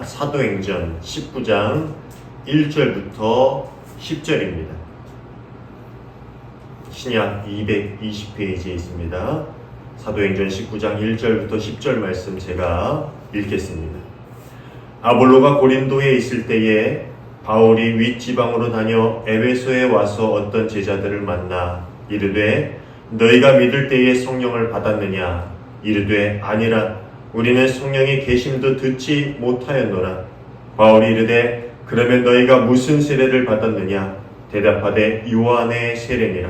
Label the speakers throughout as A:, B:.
A: 사도행전 19장 1절부터 10절입니다. 신약 220페이지에 있습니다. 사도행전 19장 1절부터 10절 말씀 제가 읽겠습니다. 아볼로가 고린도에 있을 때에 바울이 윗지방으로 다녀 에베소에 와서 어떤 제자들을 만나 이르되 너희가 믿을 때에 성령을 받았느냐? 이르되 아니라 우리는 성령의 계심도 듣지 못하였노라. 바울이 이르되 그러면 너희가 무슨 세례를 받았느냐? 대답하되 요한의 세례니라.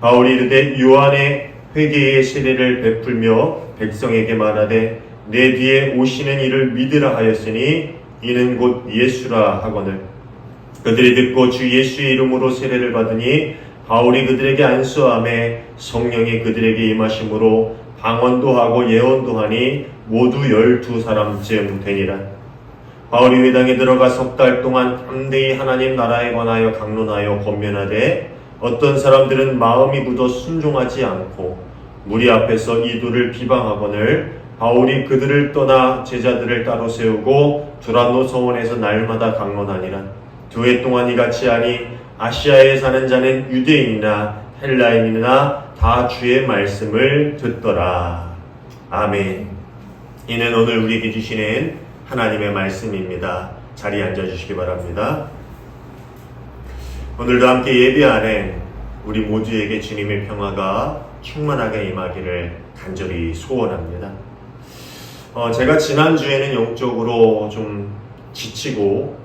A: 바울이 이르되 요한의 회개의 세례를 베풀며 백성에게 말하되 내 뒤에 오시는 이를 믿으라 하였으니 이는 곧 예수라 하거늘. 그들이 듣고 주 예수의 이름으로 세례를 받으니 바울이 그들에게 안수하매 성령이 그들에게 임하심으로 방언도 하고 예언도 하니 모두 12사람쯤 되니라. 바울이 회당에 들어가 석 달 동안 담대히 하나님 나라에 관하여 강론하여 권면하되 어떤 사람들은 마음이 굳어 순종하지 않고 무리 앞에서 이도를 비방하거늘 바울이 그들을 떠나 제자들을 따로 세우고 두란노 서원에서 날마다 강론하니라. 2해 동안 이같이 하니 아시아에 사는 자는 유대인이나 헬라인이나 다 주의 말씀을 듣더라. 아멘. 이는 오늘 우리에게 주시는 하나님의 말씀입니다. 자리에 앉아주시기 바랍니다. 오늘도 함께 예배하는 우리 모두에게 주님의 평화가 충만하게 임하기를 간절히 소원합니다. 제가 지난주에는 영적으로 좀 지치고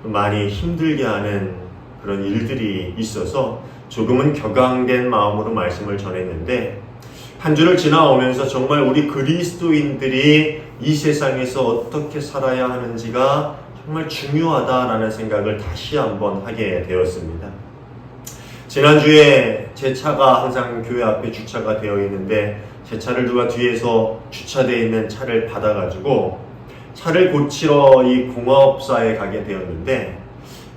A: 많이 힘들게 하는 그런 일들이 있어서 조금은 격앙된 마음으로 말씀을 전했는데 한 주를 지나오면서 정말 우리 그리스도인들이 이 세상에서 어떻게 살아야 하는지가 정말 중요하다라는 생각을 다시 한번 하게 되었습니다. 지난주에 제 차가 항상 교회 앞에 주차가 되어 있는데 제 차를 누가 뒤에서 주차되어 있는 차를 받아가지고 차를 고치러 이 공업사에 가게 되었는데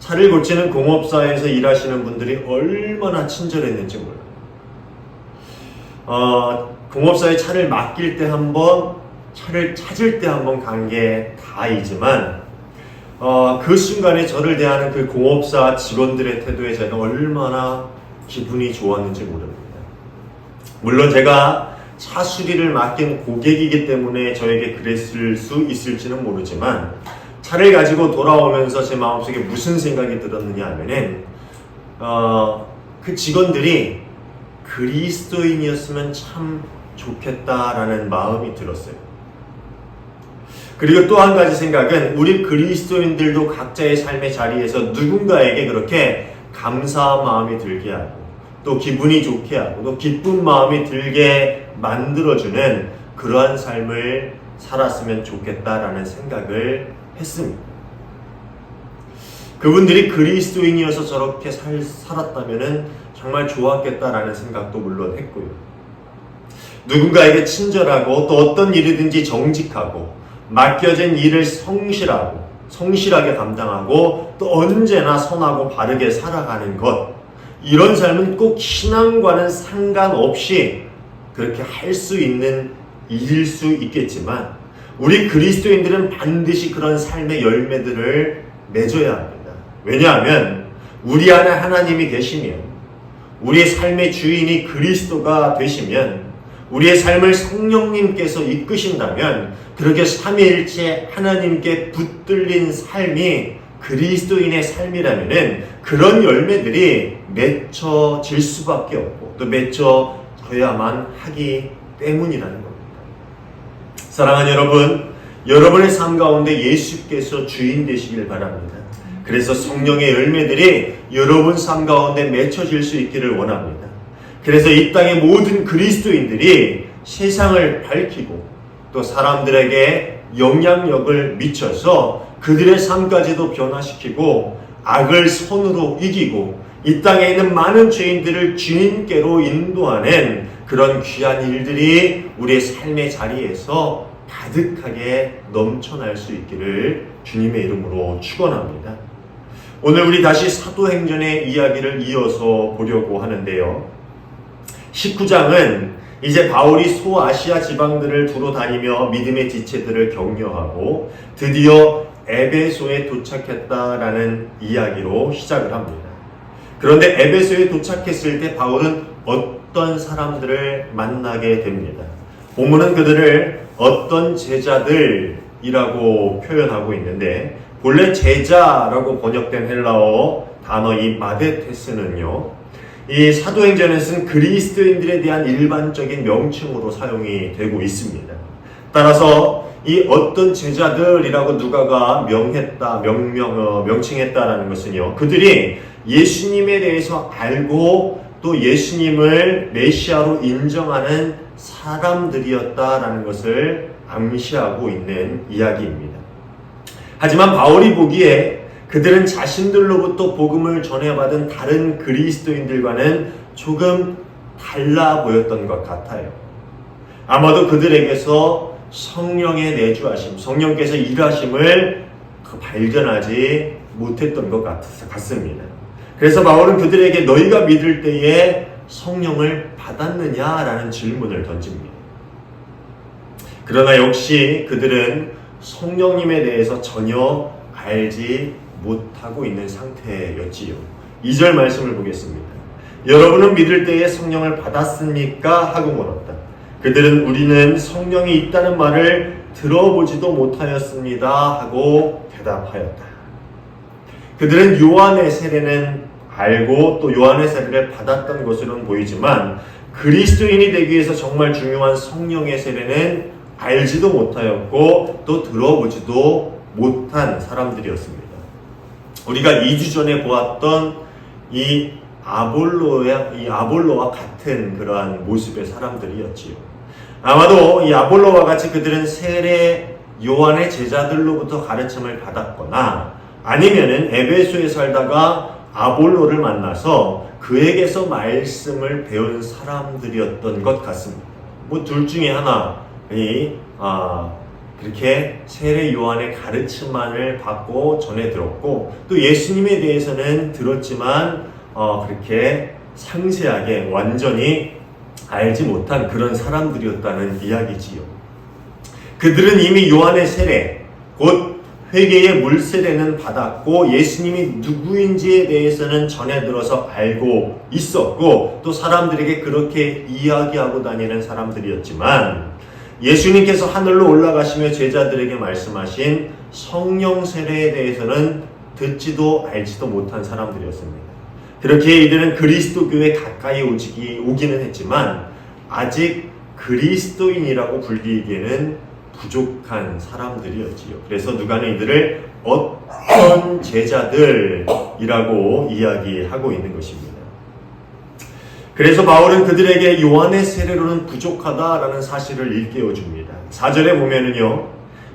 A: 차를 고치는 공업사에서 일하시는 분들이 얼마나 친절했는지 몰라요. 공업사에 차를 맡길 때 한 번, 차를 찾을 때 한 번 간 게 다이지만 그 순간에 저를 대하는 그 공업사 직원들의 태도에 제가 얼마나 기분이 좋았는지 모릅니다. 물론 제가 차 수리를 맡긴 고객이기 때문에 저에게 그랬을 수 있을지는 모르지만 차를 가지고 돌아오면서 제 마음속에 무슨 생각이 들었느냐 하면은 그 직원들이 그리스도인이었으면 참 좋겠다라는 마음이 들었어요. 그리고 또 한 가지 생각은 우리 그리스도인들도 각자의 삶의 자리에서 누군가에게 그렇게 감사한 마음이 들게 하고 또 기분이 좋게 하고 또 기쁜 마음이 들게 만들어주는 그러한 삶을 살았으면 좋겠다라는 생각을 했습니다. 그분들이 그리스도인이어서 저렇게 살았다면 정말 좋았겠다라는 생각도 물론 했고요. 누군가에게 친절하고 또 어떤 일이든지 정직하고 맡겨진 일을 성실하게 감당하고 또 언제나 선하고 바르게 살아가는 것, 이런 삶은 꼭 신앙과는 상관없이 그렇게 할 수 있는 일일 수 있겠지만 우리 그리스도인들은 반드시 그런 삶의 열매들을 맺어야 합니다. 왜냐하면 우리 안에 하나님이 계시면, 우리의 삶의 주인이 그리스도가 되시면, 우리의 삶을 성령님께서 이끄신다면 그렇게 삼위일체 하나님께 붙들린 삶이 그리스도인의 삶이라면 그런 열매들이 맺혀질 수밖에 없고 또 맺혀져야만 하기 때문이라는 겁니다. 사랑하는 여러분, 여러분의 삶 가운데 예수께서 주인 되시길 바랍니다. 그래서 성령의 열매들이 여러분 삶 가운데 맺혀질 수 있기를 원합니다. 그래서 이 땅의 모든 그리스도인들이 세상을 밝히고 또 사람들에게 영향력을 미쳐서 그들의 삶까지도 변화시키고 악을 선으로 이기고 이 땅에 있는 많은 죄인들을 주님께로 인도하는 그런 귀한 일들이 우리의 삶의 자리에서 가득하게 넘쳐날 수 있기를 주님의 이름으로 축원합니다. 오늘 우리 다시 사도행전의 이야기를 이어서 보려고 하는데요. 19장은 이제 바울이 소아시아 지방들을 두루 다니며 믿음의 지체들을 격려하고 드디어 에베소에 도착했다라는 이야기로 시작을 합니다. 그런데 에베소에 도착했을 때 바울은 어떤 사람들을 만나게 됩니다. 본문은 그들을 어떤 제자들이라고 표현하고 있는데, 본래 제자라고 번역된 헬라어 단어 이 마데테스는요, 이 사도행전에 쓴 그리스도인들에 대한 일반적인 명칭으로 사용이 되고 있습니다. 따라서 이 어떤 제자들이라고 누가가 명칭했다라는 것은요, 그들이 예수님에 대해서 알고 또 예수님을 메시아로 인정하는 사람들이었다라는 것을 암시하고 있는 이야기입니다. 하지만 바울이 보기에 그들은 자신들로부터 복음을 전해받은 다른 그리스도인들과는 조금 달라 보였던 것 같아요. 아마도 그들에게서 성령의 내주하심, 성령께서 일하심을 발견하지 못했던 것 같습니다. 그래서 바울은 그들에게 너희가 믿을 때에 성령을 받았느냐라는 질문을 던집니다. 그러나 역시 그들은 성령님에 대해서 전혀 알지 못하고 있는 상태였지요. 2절 말씀을 보겠습니다. 여러분은 믿을 때에 성령을 받았습니까? 하고 물었다. 그들은 우리는 성령이 있다는 말을 들어보지도 못하였습니다 하고 대답하였다. 그들은 요한의 세례는 알고 또 요한의 세례를 받았던 것으로는 보이지만 그리스도인이 되기 위해서 정말 중요한 성령의 세례는 알지도 못하였고 또 들어보지도 못한 사람들이었습니다. 우리가 2주 전에 보았던 이 아볼로와 같은 그러한 모습의 사람들이었지요. 아마도 이 아볼로와 같이 그들은 세례 요한의 제자들로부터 가르침을 받았거나 아니면은 에베소에 살다가 아볼로를 만나서 그에게서 말씀을 배운 사람들이었던 것 같습니다. 뭐 둘 중에 하나이 그렇게 세례 요한의 가르침만을 받고 전해 들었고 또 예수님에 대해서는 들었지만 그렇게 상세하게 완전히 알지 못한 그런 사람들이었다는 이야기지요. 그들은 이미 요한의 세례, 곧 회개의 물세례는 받았고 예수님이 누구인지에 대해서는 전해 들어서 알고 있었고 또 사람들에게 그렇게 이야기하고 다니는 사람들이었지만 예수님께서 하늘로 올라가시며 제자들에게 말씀하신 성령 세례에 대해서는 듣지도 알지도 못한 사람들이었습니다. 그렇게 이들은 그리스도 교회 가까이 오기는 했지만 아직 그리스도인이라고 불리기에는 부족한 사람들이었지요. 그래서 누가는 이들을 어떤 제자들이라고 이야기하고 있는 것입니다. 그래서 바울은 그들에게 요한의 세례로는 부족하다라는 사실을 일깨워 줍니다. 4절에 보면은요,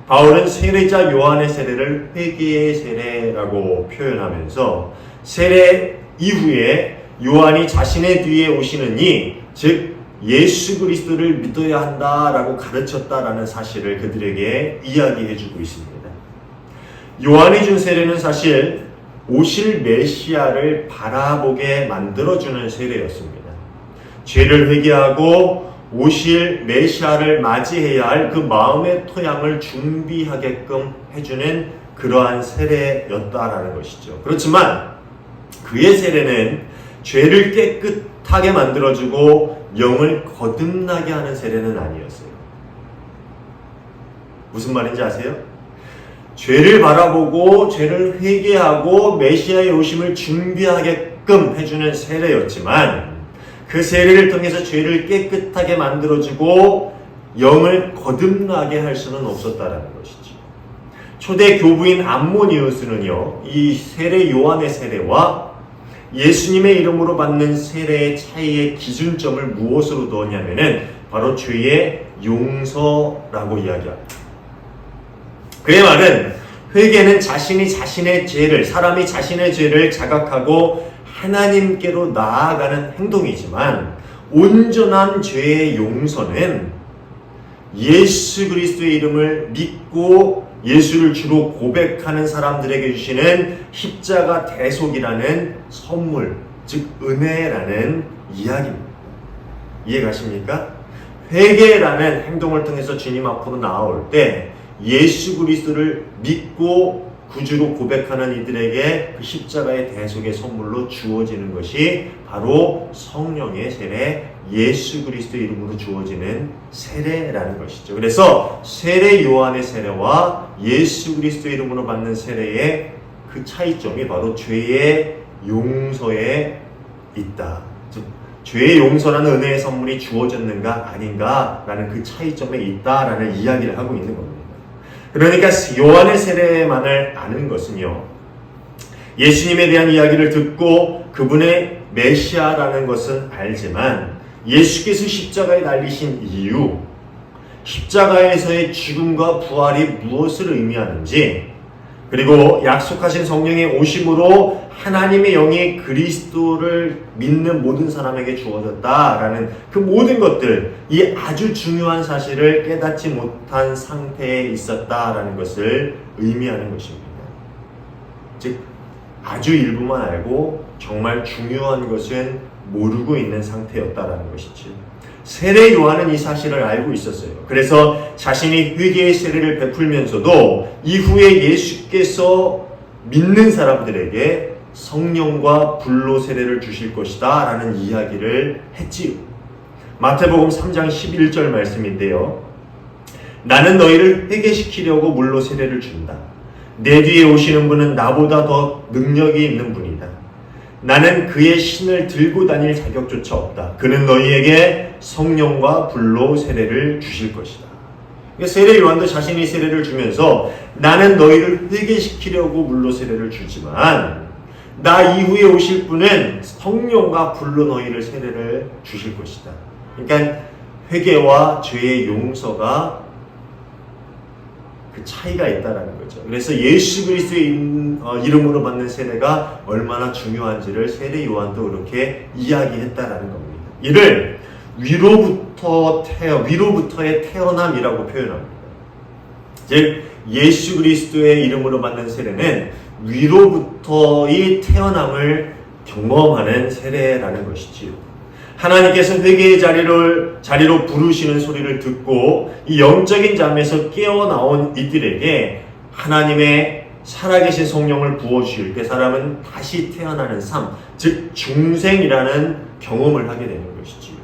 A: 바울은 세례자 요한의 세례를 회개의 세례라고 표현하면서 세례 이후에 요한이 자신의 뒤에 오시는 이, 즉 예수 그리스도를 믿어야 한다라고 가르쳤다라는 사실을 그들에게 이야기해 주고 있습니다. 요한이 준 세례는 사실 오실 메시아를 바라보게 만들어주는 세례였습니다. 죄를 회개하고 오실 메시아를 맞이해야 할 그 마음의 토양을 준비하게끔 해주는 그러한 세례였다라는 것이죠. 그렇지만 그의 세례는 죄를 깨끗하게 만들어주고 영을 거듭나게 하는 세례는 아니었어요. 무슨 말인지 아세요? 죄를 바라보고 죄를 회개하고 메시아의 오심을 준비하게끔 해주는 세례였지만 그 세례를 통해서 죄를 깨끗하게 만들어주고 영을 거듭나게 할 수는 없었다라는 것이죠. 초대 교부인 암모니우스는요, 이 세례 요한의 세례와 예수님의 이름으로 받는 세례의 차이의 기준점을 무엇으로 두었냐면은 바로 죄의 용서라고 이야기합니다. 그의 말은 회개는 사람이 자신의 죄를 자각하고 하나님께로 나아가는 행동이지만 온전한 죄의 용서는 예수 그리스도의 이름을 믿고 예수를 주로 고백하는 사람들에게 주시는 십자가 대속이라는 선물, 즉 은혜라는 이야기입니다. 이해가십니까? 회개라는 행동을 통해서 주님 앞으로 나아올 때 예수 그리스도를 믿고 구주로 고백하는 이들에게 그 십자가의 대속의 선물로 주어지는 것이 바로 성령의 세례, 예수 그리스도의 이름으로 주어지는 세례라는 것이죠. 그래서 세례 요한의 세례와 예수 그리스도의 이름으로 받는 세례의 그 차이점이 바로 죄의 용서에 있다. 즉 죄의 용서라는 은혜의 선물이 주어졌는가 아닌가라는 그 차이점에 있다라는 이야기를 하고 있는 겁니다. 그러니까 요한의 세례만을 아는 것은요, 예수님에 대한 이야기를 듣고 그분의 메시아라는 것은 알지만 예수께서 십자가에 달리신 이유, 십자가에서의 죽음과 부활이 무엇을 의미하는지, 그리고 약속하신 성령의 오심으로 하나님의 영이 그리스도를 믿는 모든 사람에게 주어졌다라는 그 모든 것들, 이 아주 중요한 사실을 깨닫지 못한 상태에 있었다라는 것을 의미하는 것입니다. 즉 아주 일부만 알고 정말 중요한 것은 모르고 있는 상태였다라는 것이지. 세례 요한은 이 사실을 알고 있었어요. 그래서 자신이 회개의 세례를 베풀면서도 이후에 예수께서 믿는 사람들에게 성령과 불로 세례를 주실 것이다 라는 이야기를 했지요. 마태복음 3장 11절 말씀인데요. 나는 너희를 회개시키려고 물로 세례를 준다. 내 뒤에 오시는 분은 나보다 더 능력이 있는 분이다. 나는 그의 신을 들고 다닐 자격조차 없다. 그는 너희에게 성령과 불로 세례를 주실 것이다. 세례 요한도 자신이 세례를 주면서 나는 너희를 회개시키려고 물로 세례를 주지만 나 이후에 오실 분은 성령과 불로 너희를 세례를 주실 것이다. 그러니까 회개와 죄의 용서가 그 차이가 있다라는 거죠. 그래서 예수 그리스도의 이름으로 받는 세례가 얼마나 중요한지를 세례 요한도 그렇게 이야기했다라는 겁니다. 이를 위로부터의 태어남이라고 표현합니다. 즉 예수 그리스도의 이름으로 받는 세례는 위로부터의 태어남을 경험하는 세례라는 것이지요. 하나님께서 회개의 자리로 부르시는 소리를 듣고 이 영적인 잠에서 깨어나온 이들에게 하나님의 살아계신 성령을 부어주실 때 사람은 다시 태어나는 삶, 즉 중생이라는 경험을 하게 되는 것이지요.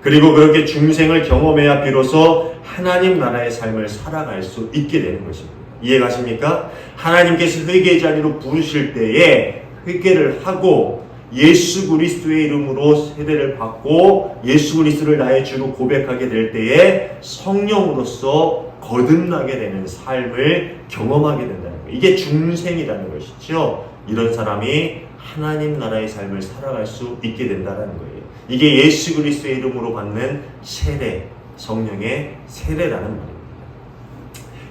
A: 그리고 그렇게 중생을 경험해야 비로소 하나님 나라의 삶을 살아갈 수 있게 되는 것입니다. 이해가십니까? 하나님께서 회개의 자리로 부르실 때에 회개를 하고 예수 그리스도의 이름으로 세례를 받고 예수 그리스도를 나의 주로 고백하게 될 때에 성령으로서 거듭나게 되는 삶을 경험하게 된다는 거예요. 이게 중생이라는 것이죠. 이런 사람이 하나님 나라의 삶을 살아갈 수 있게 된다는 거예요. 이게 예수 그리스도의 이름으로 받는 세례, 성령의 세례라는 말입니다.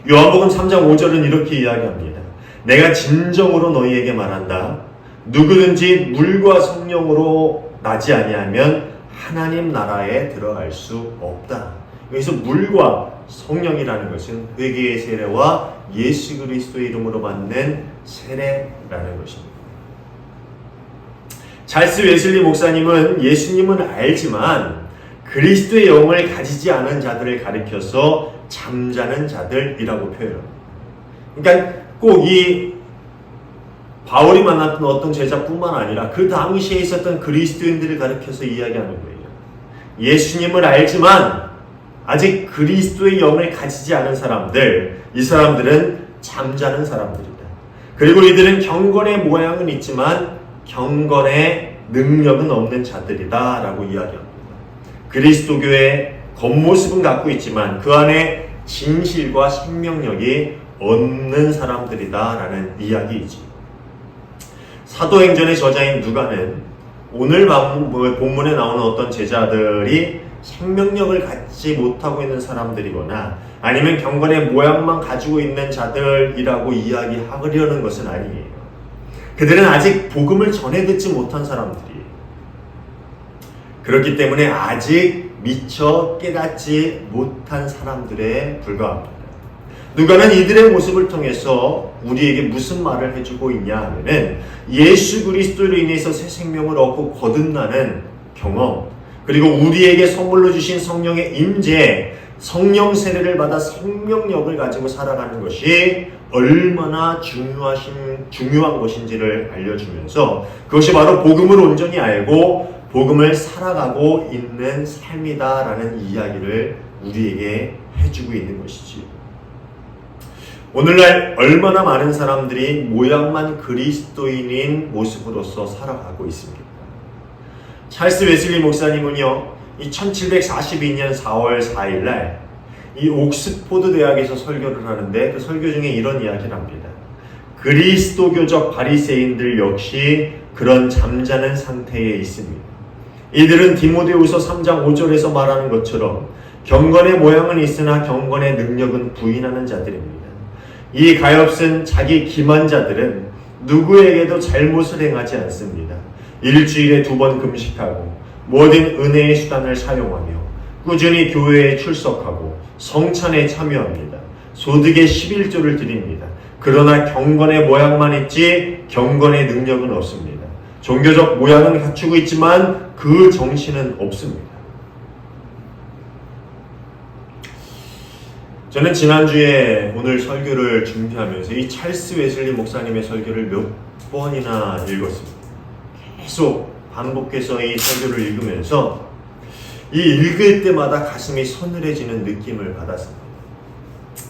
A: 요한복음 3장 5절은 이렇게 이야기합니다. 내가 진정으로 너희에게 말한다. 누구든지 물과 성령으로 나지 아니하면 하나님 나라에 들어갈 수 없다. 여기서 물과 성령이라는 것은 회개의 세례와 예수 그리스도의 이름으로 받는 세례라는 것입니다. 찰스 웨슬리 목사님은 예수님은 알지만 그리스도의 영을 가지지 않은 자들을 가리켜서 잠자는 자들이라고 표현합니다. 그러니까 꼭 이 바울이 만났던 어떤 제자뿐만 아니라 그 당시에 있었던 그리스도인들을 가리켜서 이야기하는 거예요. 예수님을 알지만 아직 그리스도의 영을 가지지 않은 사람들, 이 사람들은 잠자는 사람들이다. 그리고 이들은 경건의 모양은 있지만 경건의 능력은 없는 자들이다 라고 이야기합니다. 그리스도교의 겉모습은 갖고 있지만 그 안에 진실과 생명력이 없는 사람들이다 라는 이야기이지. 사도행전의 저자인 누가는 오늘 본문에 나오는 어떤 제자들이 생명력을 갖지 못하고 있는 사람들이거나 아니면 경건의 모양만 가지고 있는 자들이라고 이야기하려는 것은 아니에요. 그들은 아직 복음을 전해 듣지 못한 사람들이에요. 그렇기 때문에 아직 미처 깨닫지 못한 사람들에 불과합니다. 누가는 이들의 모습을 통해서 우리에게 무슨 말을 해주고 있냐 하면은 예수 그리스도로 인해서 새 생명을 얻고 거듭나는 경험, 그리고 우리에게 선물로 주신 성령의 임재, 성령 세례를 받아 생명력을 가지고 살아가는 것이 얼마나 중요한 것인지를 알려주면서 그것이 바로 복음을 온전히 알고 복음을 살아가고 있는 삶이다라는 이야기를 우리에게 해주고 있는 것이지. 오늘날 얼마나 많은 사람들이 모양만 그리스도인인 모습으로서 살아가고 있습니까? 찰스 웨슬리 목사님은요, 이 1742년 4월 4일날 이 옥스포드 대학에서 설교를 하는데 그 설교 중에 이런 이야기를 합니다. 그리스도교적 바리새인들 역시 그런 잠자는 상태에 있습니다. 이들은 디모데후서 3장 5절에서 말하는 것처럼 경건의 모양은 있으나 경건의 능력은 부인하는 자들입니다. 이 가엾은 자기 기만자들은 누구에게도 잘못을 행하지 않습니다. 일주일에 2번 금식하고 모든 은혜의 수단을 사용하며 꾸준히 교회에 출석하고 성찬에 참여합니다. 소득의 11조를 드립니다. 그러나 경건의 모양만 있지 경건의 능력은 없습니다. 종교적 모양은 갖추고 있지만 그 정신은 없습니다. 저는 지난주에 오늘 설교를 준비하면서 이 찰스 웨슬리 목사님의 설교를 몇 번이나 읽었습니다. 계속 반복해서 이 설교를 읽으면서 이 읽을 때마다 가슴이 서늘해지는 느낌을 받았습니다.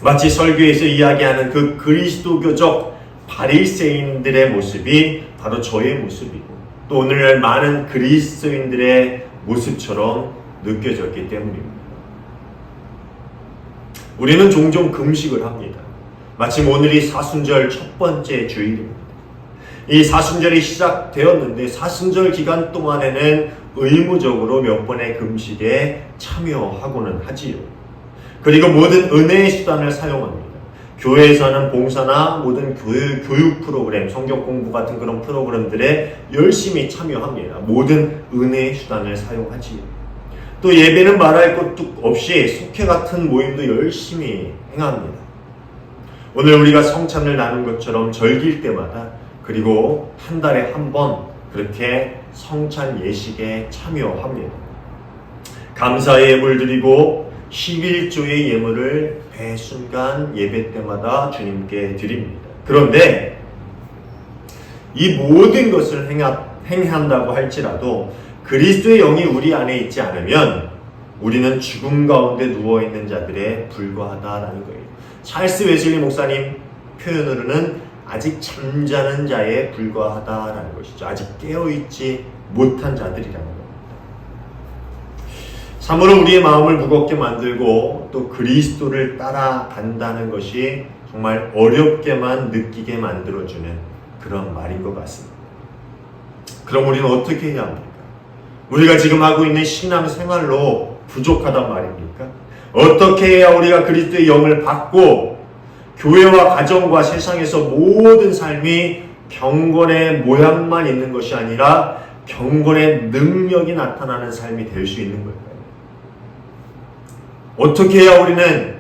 A: 마치 설교에서 이야기하는 그 그리스도교적 바리새인들의 모습이 바로 저의 모습이고 또 오늘날 많은 그리스도인들의 모습처럼 느껴졌기 때문입니다. 우리는 종종 금식을 합니다. 마침 오늘이 사순절 첫 번째 주일입니다. 이 사순절이 시작되었는데 사순절 기간 동안에는 의무적으로 몇 번의 금식에 참여하고는 하지요. 그리고 모든 은혜의 수단을 사용합니다. 교회에서 하는 봉사나 모든 교육 프로그램, 성경 공부 같은 그런 프로그램들에 열심히 참여합니다. 모든 은혜의 수단을 사용하지요. 또 예배는 말할 것도 없이 속회 같은 모임도 열심히 행합니다. 오늘 우리가 성찬을 나눈 것처럼 절기일 때마다 그리고 한 달에 한 번 그렇게 성찬 예식에 참여합니다. 감사의 예물 드리고 11조의 예물을 매 순간 예배 때마다 주님께 드립니다. 그런데 이 모든 것을 행한다고 할지라도 그리스도의 영이 우리 안에 있지 않으면 우리는 죽음 가운데 누워있는 자들에 불과하다라는 거예요. 찰스 웨슬리 목사님 표현으로는 아직 잠자는 자에 불과하다라는 것이죠. 아직 깨어있지 못한 자들이라는 겁니다. 참으로 우리의 마음을 무겁게 만들고 또 그리스도를 따라간다는 것이 정말 어렵게만 느끼게 만들어주는 그런 말인 것 같습니다. 그럼 우리는 어떻게 해야 합니까? 우리가 지금 하고 있는 신앙생활로 부족하단 말입니까? 어떻게 해야 우리가 그리스도의 영을 받고 교회와 가정과 세상에서 모든 삶이 경건의 모양만 있는 것이 아니라 경건의 능력이 나타나는 삶이 될 수 있는 걸까요? 어떻게 해야 우리는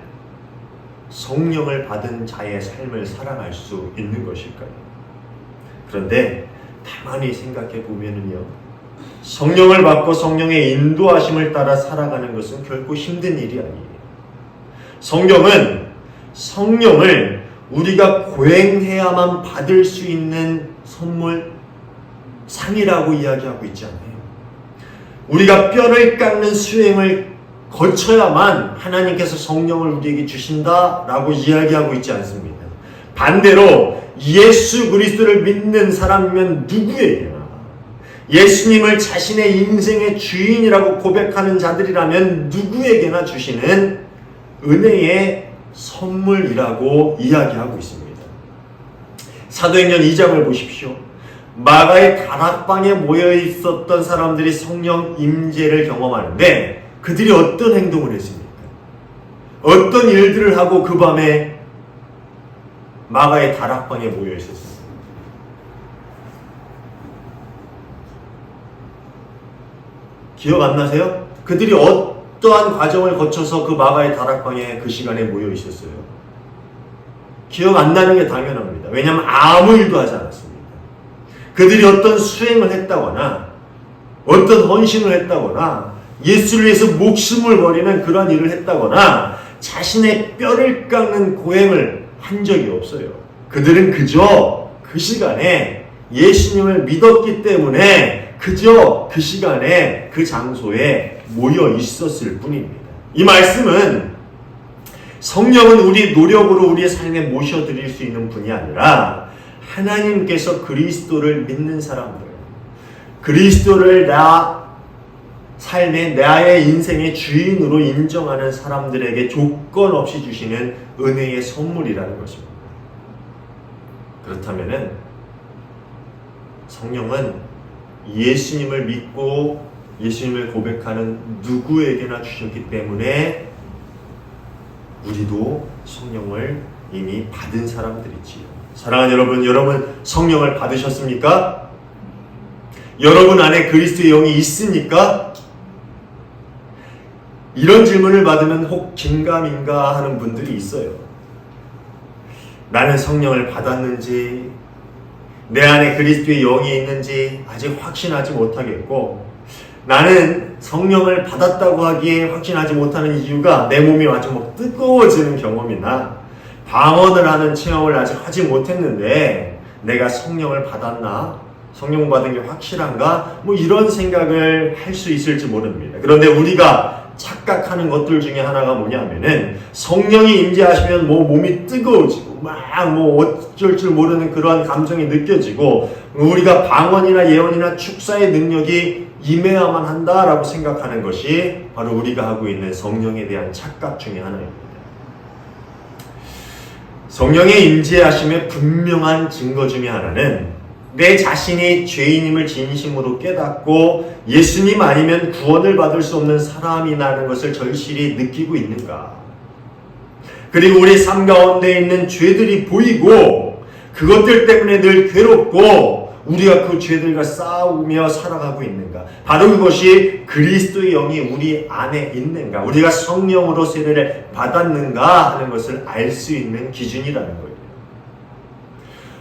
A: 성령을 받은 자의 삶을 살아갈 수 있는 것일까요? 그런데 가만히 생각해 보면은요, 성령을 받고 성령의 인도하심을 따라 살아가는 것은 결코 힘든 일이 아니에요. 성령을 우리가 고행해야만 받을 수 있는 선물, 상이라고 이야기하고 있지 않아요. 우리가 뼈를 깎는 수행을 거쳐야만 하나님께서 성령을 우리에게 주신다라고 이야기하고 있지 않습니다. 반대로 예수 그리스도를 믿는 사람이면 누구에게나 예수님을 자신의 인생의 주인이라고 고백하는 자들이라면 누구에게나 주시는 은혜의 선물이라고 이야기하고 있습니다. 사도행전 2장을 보십시오. 마가의 다락방에 모여 있었던 사람들이 성령 임재를 경험하는데 그들이 어떤 행동을 했습니까? 어떤 일들을 하고 그 밤에 마가의 다락방에 모여 있었습니까? 기억 안 나세요? 그들이 어떠한 과정을 거쳐서 그 마가의 다락방에 그 시간에 모여 있었어요? 기억 안 나는 게 당연합니다. 왜냐하면 아무 일도 하지 않았습니다. 그들이 어떤 수행을 했다거나 어떤 헌신을 했다거나 예수를 위해서 목숨을 버리는 그런 일을 했다거나 자신의 뼈를 깎는 고행을 한 적이 없어요. 그들은 그저 그 시간에 예수님을 믿었기 때문에 그저 그 시간에 그 장소에 모여 있었을 뿐입니다. 이 말씀은 성령은 우리 노력으로 우리의 삶에 모셔드릴 수 있는 분이 아니라 하나님께서 그리스도를 믿는 사람들, 그리스도를 나의 인생의 주인으로 인정하는 사람들에게 조건 없이 주시는 은혜의 선물이라는 것입니다. 그렇다면은 성령은 예수님을 믿고 예수님을 고백하는 누구에게나 주셨기 때문에 우리도 성령을 이미 받은 사람들이지요. 사랑하는 여러분 성령을 받으셨습니까? 여러분 안에 그리스도의 영이 있습니까? 이런 질문을 받으면 혹 긴가민가 하는 분들이 있어요. 나는 성령을 받았는지, 내 안에 그리스도의 영이 있는지 아직 확신하지 못하겠고, 나는 성령을 받았다고 하기에 확신하지 못하는 이유가 내 몸이 아주 뜨거워지는 경험이나 방언을 하는 체험을 아직 하지 못했는데 내가 성령을 받았나? 성령 받은 게 확실한가? 이런 생각을 할 수 있을지 모릅니다. 그런데 우리가 착각하는 것들 중에 하나가 뭐냐면은 성령이 임재하시면 몸이 뜨거워지고 어쩔 줄 모르는 그러한 감정이 느껴지고 우리가 방언이나 예언이나 축사의 능력이 임해야만 한다라고 생각하는 것이 바로 우리가 하고 있는 성령에 대한 착각 중에 하나입니다. 성령의 임재하심의 분명한 증거 중에 하나는 내 자신이 죄인임을 진심으로 깨닫고 예수님 아니면 구원을 받을 수 없는 사람이라는 것을 절실히 느끼고 있는가. 그리고 우리 삶 가운데 있는 죄들이 보이고 그것들 때문에 늘 괴롭고 우리가 그 죄들과 싸우며 살아가고 있는가. 바로 그것이 그리스도의 영이 우리 안에 있는가, 우리가 성령으로 세례를 받았는가 하는 것을 알 수 있는 기준이라는 거예요.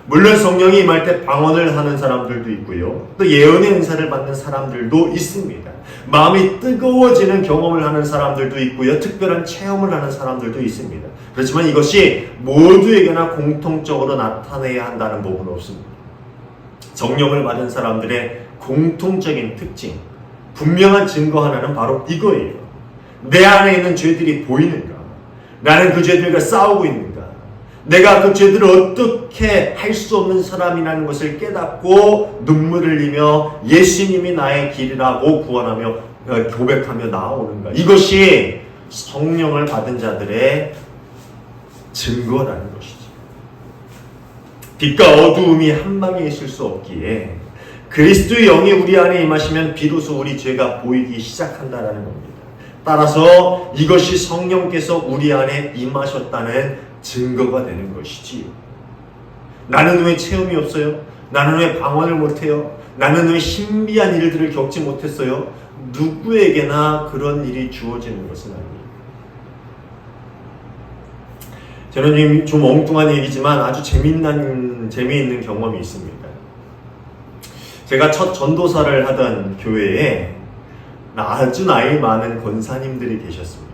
A: 물론 성령이 임할 때 방언을 하는 사람들도 있고요. 또 예언의 은사를 받는 사람들도 있습니다. 마음이 뜨거워지는 경험을 하는 사람들도 있고요. 특별한 체험을 하는 사람들도 있습니다. 그렇지만 이것이 모두에게나 공통적으로 나타내야 한다는 법은 없습니다. 성령을 받은 사람들의 공통적인 특징, 분명한 증거 하나는 바로 이거예요. 내 안에 있는 죄들이 보이는가? 나는 그 죄들과 싸우고 있는가? 내가 그 죄들을 어떻게 할 수 없는 사람이라는 것을 깨닫고 눈물을 흘리며 예수님이 나의 길이라고 구원하며 고백하며 나아오는가? 이것이 성령을 받은 자들의 증거라는 것이죠. 빛과 어두움이 한방에 있을 수 없기에 그리스도의 영이 우리 안에 임하시면 비로소 우리 죄가 보이기 시작한다는 겁니다. 따라서 이것이 성령께서 우리 안에 임하셨다는 증거가 되는 것이지요. 나는 왜 체험이 없어요? 나는 왜 방언을 못해요? 나는 왜 신비한 일들을 겪지 못했어요? 누구에게나 그런 일이 주어지는 것은 아닙니다. 저는 좀 엉뚱한 얘기지만 아주 재미있는 경험이 있습니다. 제가 첫 전도사를 하던 교회에 아주 나이 많은 권사님들이 계셨습니다.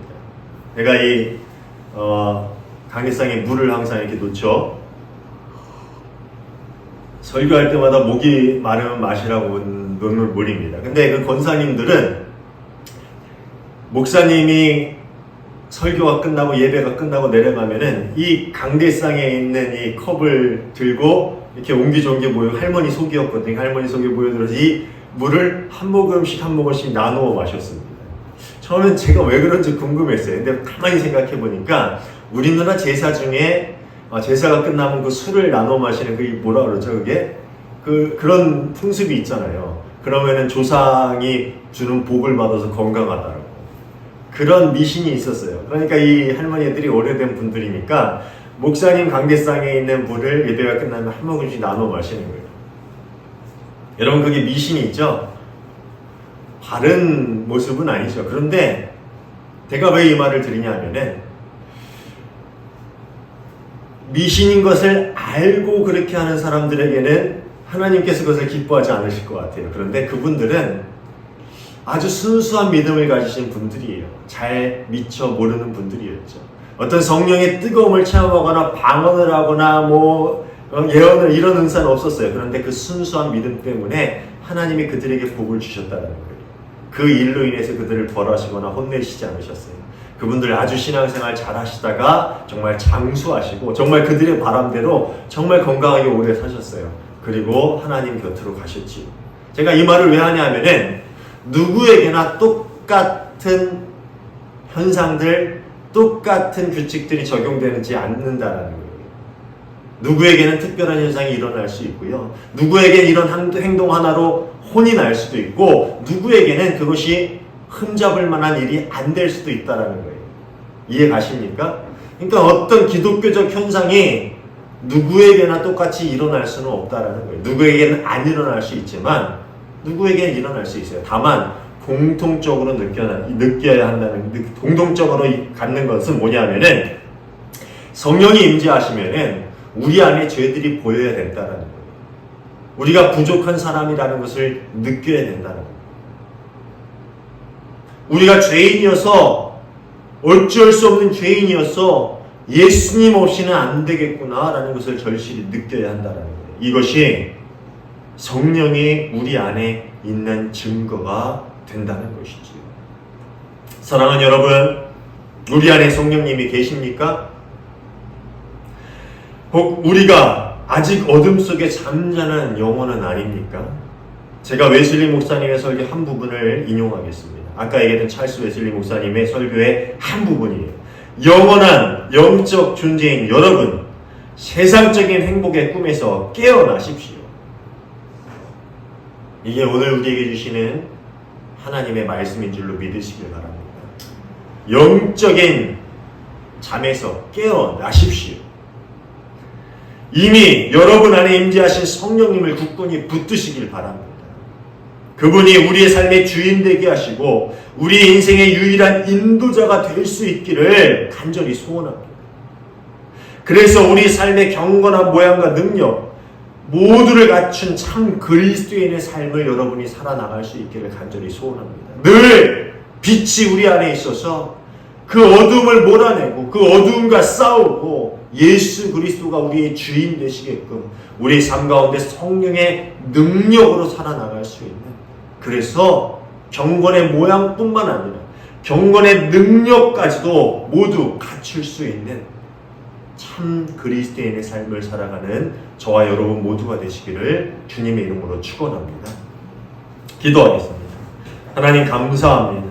A: 제가 강의상에 물을 항상 이렇게 놓죠. 설교할 때마다 목이 마르면 마시라고 놓는 물입니다. 근데 그 권사님들은 목사님이 설교가 끝나고 예배가 끝나고 내려가면은 이 강대상에 있는 이 컵을 들고 이렇게 옹기종기 모여, 할머니 속이었거든요. 할머니 속에 모여들어서 이 물을 한 모금씩 나누어 마셨습니다. 저는 제가 왜 그런지 궁금했어요. 근데 가만히 생각해 보니까 우리나라 제사 중에 제사가 끝나면 그 술을 나눠 마시는 그게 뭐라 그러죠? 그게 그런 풍습이 있잖아요. 그러면은 조상이 주는 복을 받아서 건강하다라고. 그런 미신이 있었어요. 그러니까 이 할머니들이 오래된 분들이니까 목사님 강대상에 있는 물을 예배가 끝나면 한 모금씩 나눠 마시는 거예요. 여러분, 그게 미신이 있죠? 바른 모습은 아니죠. 그런데 제가 왜 이 말을 드리냐면은 미신인 것을 알고 그렇게 하는 사람들에게는 하나님께서 그것을 기뻐하지 않으실 것 같아요. 그런데 그분들은 아주 순수한 믿음을 가지신 분들이에요. 잘 미처 모르는 분들이었죠. 어떤 성령의 뜨거움을 체험하거나 방언을 하거나 예언을 이런 은사는 없었어요. 그런데 그 순수한 믿음 때문에 하나님이 그들에게 복을 주셨다는 거예요. 그 일로 인해서 그들을 벌하시거나 혼내시지 않으셨어요. 그분들 아주 신앙생활 잘 하시다가 정말 장수하시고 정말 그들의 바람대로 정말 건강하게 오래 사셨어요. 그리고 하나님 곁으로 가셨지요. 제가 이 말을 왜 하냐면은 누구에게나 똑같은 현상들, 똑같은 규칙들이 적용되지 않는다라는 거예요. 누구에게는 특별한 현상이 일어날 수 있고요. 누구에게는 이런 행동 하나로 혼이 날 수도 있고 누구에게는 그것이 흠잡을 만한 일이 안 될 수도 있다는 거예요. 이해 가십니까? 그러니까 어떤 기독교적 현상이 누구에게나 똑같이 일어날 수는 없다는 거예요. 누구에게는 안 일어날 수 있지만 누구에게는 일어날 수 있어요. 다만 공통적으로 느껴야 한다는, 공동적으로 갖는 것은 뭐냐면은 성령이 임재하시면은 우리 안에 죄들이 보여야 된다는 거예요. 우리가 부족한 사람이라는 것을 느껴야 된다는 거예요. 우리가 죄인이어서 어쩔 수 없는 죄인이어서 예수님 없이는 안 되겠구나라는 것을 절실히 느껴야 한다는 거예요. 이것이 성령이 우리 안에 있는 증거가 된다는 것이지요. 사랑하는 여러분, 우리 안에 성령님이 계십니까? 혹 우리가 아직 어둠 속에 잠자는 영혼은 아닙니까? 제가 웨슬리 목사님의 설교 한 부분을 인용하겠습니다. 아까 얘기했던 찰스 웨슬리 목사님의 설교의 한 부분이에요. 영원한 영적 존재인 여러분, 세상적인 행복의 꿈에서 깨어나십시오. 이게 오늘 우리에게 주시는 하나님의 말씀인 줄로 믿으시길 바랍니다. 영적인 잠에서 깨어나십시오. 이미 여러분 안에 임재하신 성령님을 굳건히 붙드시길 바랍니다. 그분이 우리의 삶의 주인 되게 하시고 우리 인생의 유일한 인도자가 될 수 있기를 간절히 소원합니다. 그래서 우리 삶의 경건한 모양과 능력 모두를 갖춘 참 그리스도인의 삶을 여러분이 살아나갈 수 있기를 간절히 소원합니다. 늘 빛이 우리 안에 있어서 그 어둠을 몰아내고 그 어둠과 싸우고 예수 그리스도가 우리의 주인 되시게끔 우리의 삶 가운데 성령의 능력으로 살아나갈 수 있는, 그래서 경건의 모양뿐만 아니라 경건의 능력까지도 모두 갖출 수 있는 참 그리스도인의 삶을 살아가는 저와 여러분 모두가 되시기를 주님의 이름으로 축원합니다. 기도하겠습니다. 하나님 감사합니다.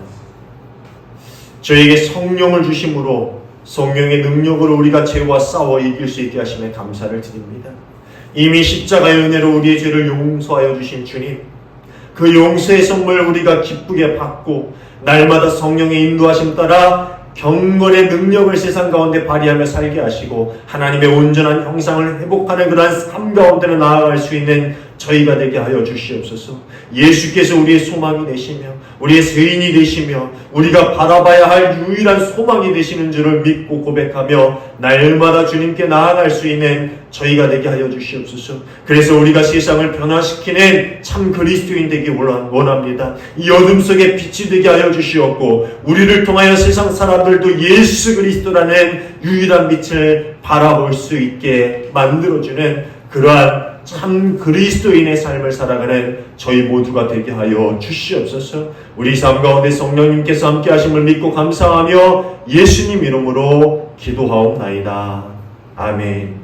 A: 저에게 성령을 주심으로 성령의 능력으로 우리가 죄와 싸워 이길 수 있게 하심에 감사를 드립니다. 이미 십자가의 은혜로 우리의 죄를 용서하여 주신 주님, 그 용서의 선물 우리가 기쁘게 받고 날마다 성령의 인도하심 따라 경건의 능력을 세상 가운데 발휘하며 살게 하시고 하나님의 온전한 형상을 회복하는 그러한 삶 가운데로 나아갈 수 있는 저희가 되게 하여 주시옵소서. 예수께서 우리의 소망이 되시며 우리의 세인이 되시며 우리가 바라봐야 할 유일한 소망이 되시는 줄을 믿고 고백하며 날마다 주님께 나아갈 수 있는 저희가 되게 하여 주시옵소서. 그래서 우리가 세상을 변화시키는 참 그리스도인 되기 원합니다. 이 어둠 속에 빛이 되게 하여 주시옵고 우리를 통하여 세상 사람들도 예수 그리스도라는 유일한 빛을 바라볼 수 있게 만들어주는 그러한 참 그리스도인의 삶을 살아가는 저희 모두가 되게 하여 주시옵소서. 우리 삶 가운데 성령님께서 함께 하심을 믿고 감사하며 예수님 이름으로 기도하옵나이다. 아멘.